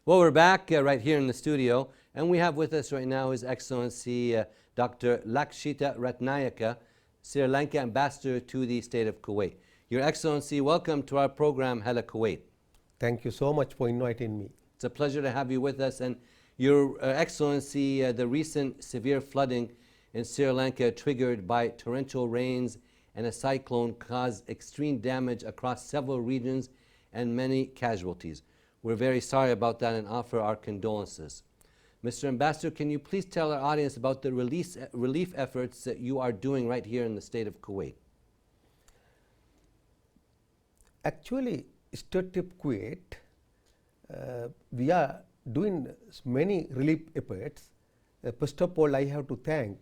Well, we're back right here in the studio, and we have with us right now His Excellency Dr. Lakshita Ratnayaka, Sri Lanka Ambassador to the State of Kuwait. Your Excellency, welcome to our program, Hala Kuwait. Thank you so much for inviting me. It's a pleasure to have you with us. And Your Excellency, the recent severe flooding in Sri Lanka triggered by torrential rains and a cyclone caused extreme damage across several regions and many casualties. We're very sorry about that and offer our condolences. Mr. Ambassador, can you please tell our audience about the relief efforts that you are doing right here in the state of Kuwait? Actually, State of Kuwait, we are doing many relief efforts. First of all, I have to thank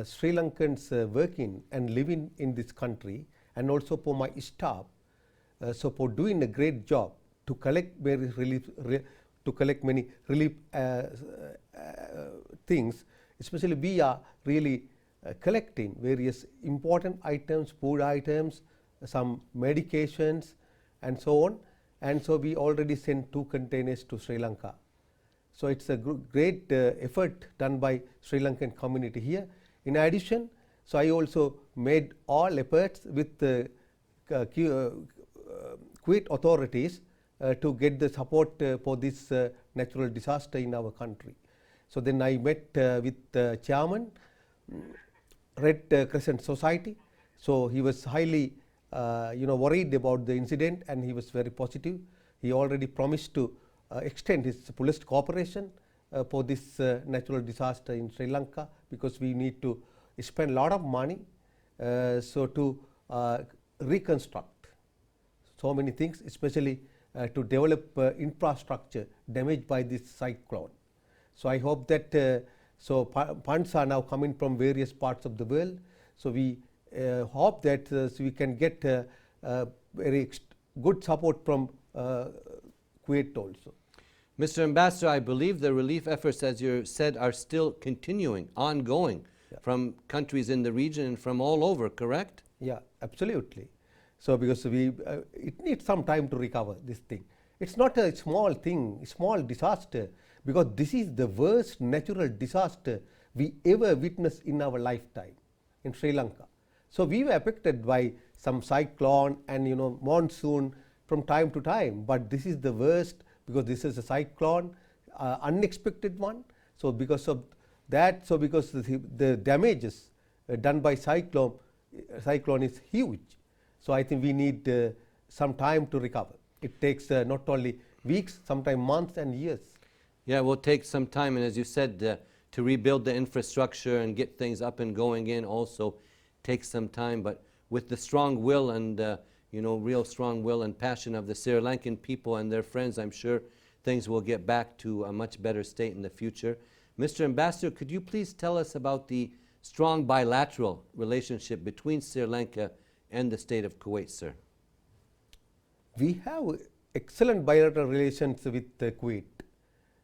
Sri Lankans working and living in this country, and also for my staff, so for doing a great job to collect many relief things. Especially, we are really collecting various important items, food items, some medications, and so on. And so we already sent 2 containers to Sri Lanka. So it's a great effort done by Sri Lankan community here. In addition, so I also made all efforts with the Kuwait authorities to get the support for this natural disaster in our country. So then I met with the chairman, Red Crescent Society. So he was highly worried about the incident, and he was very positive. He already promised to extend his fullest cooperation for this natural disaster in Sri Lanka, because we need to spend a lot of money so to reconstruct so many things, especially to develop infrastructure damaged by this cyclone. So I hope that funds are now coming from various parts of the world. So we hope that so we can get very good support from Kuwait also. Mr. Ambassador, I believe the relief efforts, as you said, are still continuing, ongoing, from countries in the region and from all over, correct? Yeah, absolutely. So because it needs some time to recover this thing. It's not a small thing, small disaster, because this is the worst natural disaster we ever witnessed in our lifetime in Sri Lanka. So we were affected by some cyclone and monsoon from time to time, but this is the worst, because this is a cyclone, unexpected one. So because of that, so because the damages done by cyclone is huge. So I think we need some time to recover. It takes not only weeks, sometimes months and years. Yeah, it will take some time, and as you said, to rebuild the infrastructure and get things up and going again also takes some time. But with the strong will and real strong will and passion of the Sri Lankan people and their friends, I'm sure things will get back to a much better state in the future. Mr. Ambassador, could you please tell us about the strong bilateral relationship between Sri Lanka and the state of Kuwait, sir? We have excellent bilateral relations with Kuwait.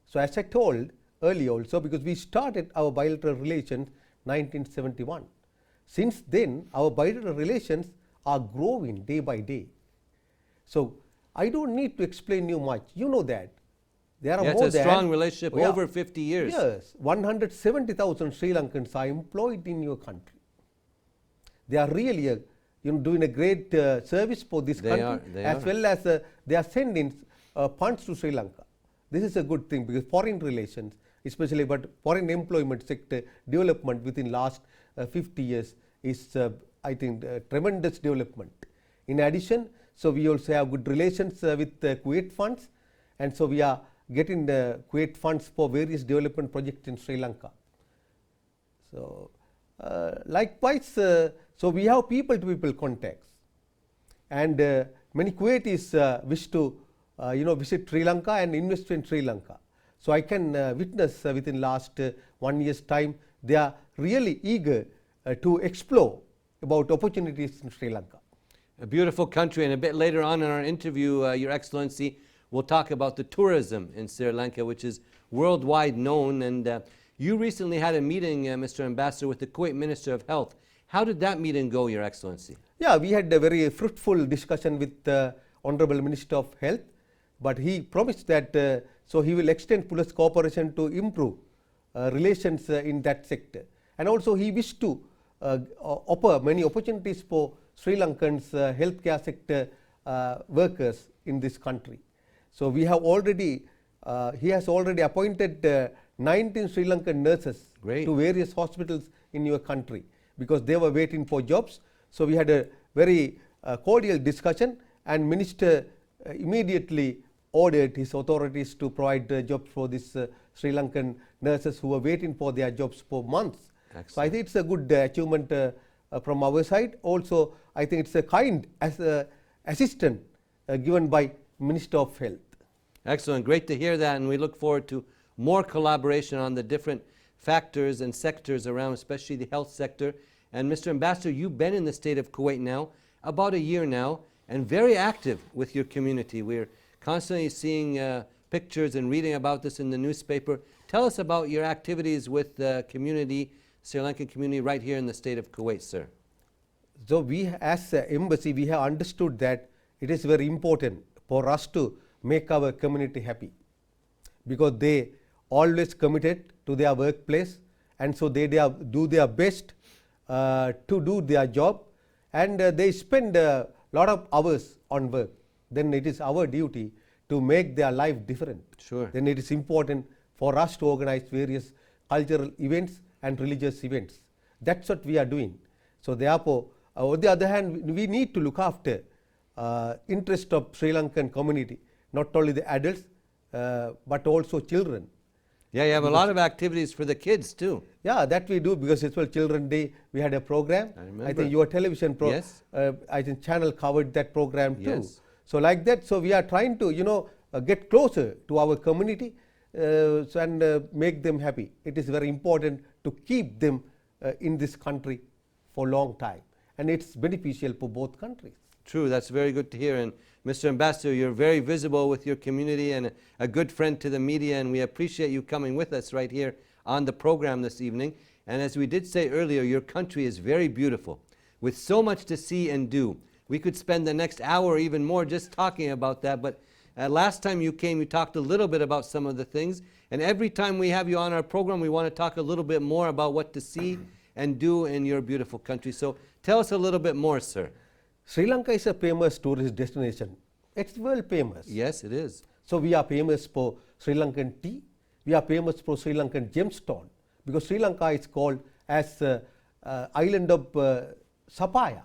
So as I told earlier also, because we started our bilateral relations 1971. Since then, our bilateral relations are growing day by day. So I don't need to explain you much. You know that. There are more it's a strong relationship over 50 years. Yes, 170,000 Sri Lankans are employed in your country. They are really doing a great service for this country, as well as they are sending funds to Sri Lanka. This is a good thing, because foreign relations, especially but foreign employment sector development within last 50 years is I think tremendous development. In addition, so we also have good relations with Kuwait funds, and so we are getting the Kuwait funds for various development projects in Sri Lanka. So likewise, so we have people-to-people contacts, and many Kuwaitis wish to visit Sri Lanka and invest in Sri Lanka. So I can witness within last 1 year's time, they are really eager to explore about opportunities in Sri Lanka. A beautiful country, and a bit later on in our interview, Your Excellency, we'll talk about the tourism in Sri Lanka, which is worldwide known. And you recently had a meeting, Mr. Ambassador, with the Kuwait Minister of Health. How did that meeting go, Your Excellency? Yeah, we had a very fruitful discussion with the Honorable Minister of Health, but he promised that So he will extend close cooperation to improve relations in that sector. And also he wished to offer many opportunities for Sri Lankans healthcare sector workers in this country. So we have already, he has already appointed 19 Sri Lankan nurses to various hospitals in your country because they were waiting for jobs. So we had a very cordial discussion, and Minister immediately ordered his authorities to provide jobs for these Sri Lankan nurses who were waiting for their jobs for months. Excellent. So I think it's a good achievement from our side. Also, I think it's a kind assistance given by Minister of Health. Excellent. Great to hear that, and we look forward to more collaboration on the different factors and sectors around, especially the health sector. And Mr. Ambassador, you've been in the state of Kuwait now about a year now, and very active with your community. We're constantly seeing pictures and reading about this in the newspaper. Tell us about your activities with the community, Sri Lankan community right here in the state of Kuwait, sir. So we as an embassy, we have understood that it is very important for us to make our community happy, because they always committed to their workplace, and so they do their best to do their job, and they spend a lot of hours on work. Then it is our duty to make their life different. Sure. Then it is important for us to organize various cultural events and religious events. That's what we are doing. So therefore, on the other hand, we need to look after interest of Sri Lankan community, not only the adults but also children. Yeah, you have a lot of activities for the kids too. Yeah, that we do, because it's well Children's Day. We had a program. I think your television yes. I think channel covered that program too. Yes. So like that, so we are trying to get closer to our community and make them happy. It is very important to keep them in this country for a long time, and it's beneficial for both countries. True, that's very good to hear. And Mr. Ambassador, you're very visible with your community and a good friend to the media, and we appreciate you coming with us right here on the program this evening. And as we did say earlier, your country is very beautiful, with so much to see and do. We could spend the next hour or even more just talking about that, but last time you came, you talked a little bit about some of the things, and every time we have you on our program, we want to talk a little bit more about what to see and do in your beautiful country. So tell us a little bit more, sir. Sri Lanka is a famous tourist destination. It's world famous. Yes, it is. So we are famous for Sri Lankan tea. We are famous for Sri Lankan gemstone, because Sri Lanka is called as island of sapphire,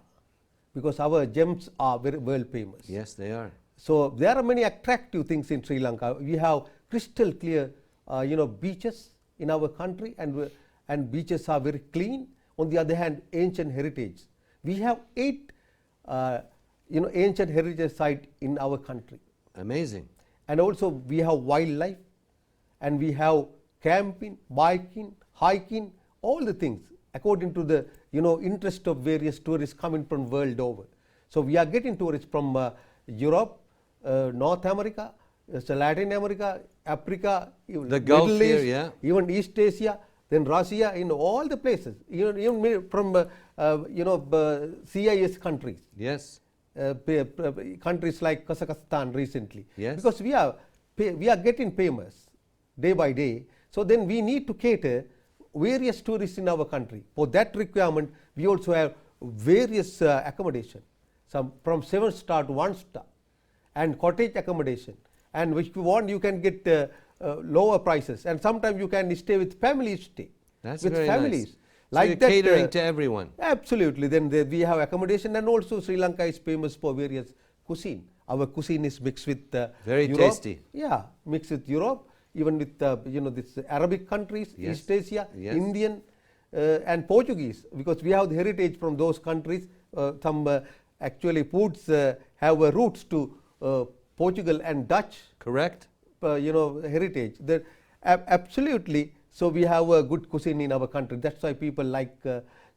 because our gems are very world famous. Yes, they are. So there are many attractive things in Sri Lanka. We have crystal clear, beaches in our country, and beaches are very clean. On the other hand, ancient heritage. We have 8 ancient heritage sites in our country. Amazing. And also we have wildlife, and we have camping, biking, hiking, all the things according to the interest of various tourists coming from world over. So we are getting tourists from Europe, North America, Latin America, Africa, the Gulf Middle East, here, yeah. even East Asia, then Russia, in all the places, even from CIS countries. Yes. Countries like Kazakhstan recently. Yes. Because we are getting famous day by day. So then we need to cater various tourists in our country. For that requirement, we also have various accommodation, some from 7-star to 1-star, and cottage accommodation. And if you want, you can get lower prices, and sometimes you can stay with family stay. That's with very families. nice. Like so you're that, catering to everyone. Absolutely. Then we have accommodation, and also Sri Lanka is famous for various cuisine. Our cuisine is mixed with very Europe. tasty. Yeah, mixed with Europe, even with this Arabic countries, yes. East Asia, yes. Indian, and Portuguese, because we have the heritage from those countries. Some actually foods have roots to Portugal and Dutch. Correct. Heritage. Absolutely. So we have a good cuisine in our country. That's why people like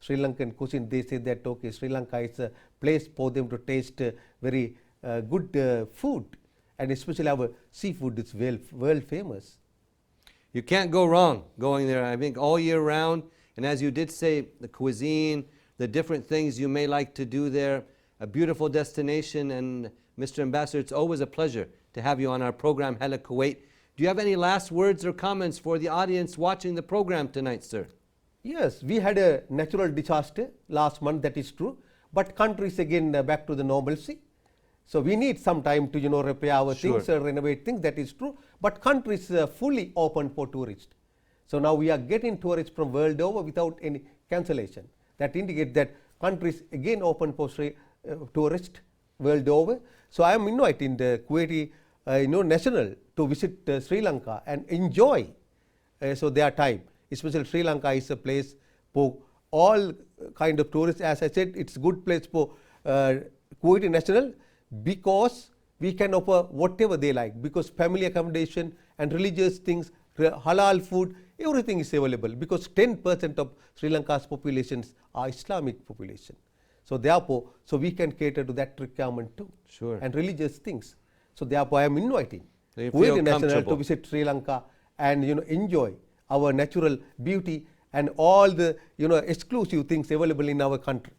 Sri Lankan cuisine. They say that okay, Sri Lanka is a place for them to taste very good food, and especially our seafood is world famous. You can't go wrong going there. I think all year round, and as you did say, the cuisine, the different things you may like to do there, a beautiful destination. And Mr. Ambassador, it's always a pleasure to have you on our program, Hala Kuwait. Do you have any last words or comments for the audience watching the program tonight, sir? Yes, we had a natural disaster last month, that is true, but country is again back to the normalcy. So we need some time to repair our Sure. things, renovate things, that is true, but country is fully open for tourists. So now we are getting tourists from world over without any cancellation. That indicates that country is again open for tourists world over. So I am inviting the Kuwaiti national to visit Sri Lanka and enjoy so their time. Especially Sri Lanka is a place for all kind of tourists. As I said, it's a good place for Kuwaiti national because we can offer whatever they like, because family accommodation and religious things, halal food, everything is available, because 10% of Sri Lanka's populations are Islamic population. So therefore, so we can cater to that requirement too. Sure. And religious things. So therefore I am inviting So you Kuwaiti feel national comfortable. to visit Sri Lanka and enjoy our natural beauty and all the exclusive things available in our country.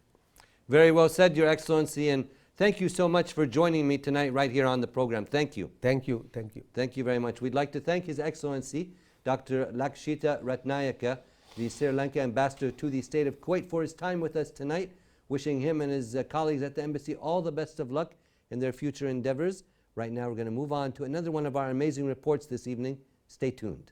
Very well said, Your Excellency, and thank you so much for joining me tonight right here on the program. Thank you. Thank you, thank you. Thank you very much. We'd like to thank His Excellency, Dr. Lakshita Ratnayaka, the Sri Lanka Ambassador to the State of Kuwait, for his time with us tonight, wishing him and his colleagues at the embassy all the best of luck in their future endeavors. Right now we're going to move on to another one of our amazing reports this evening. Stay tuned.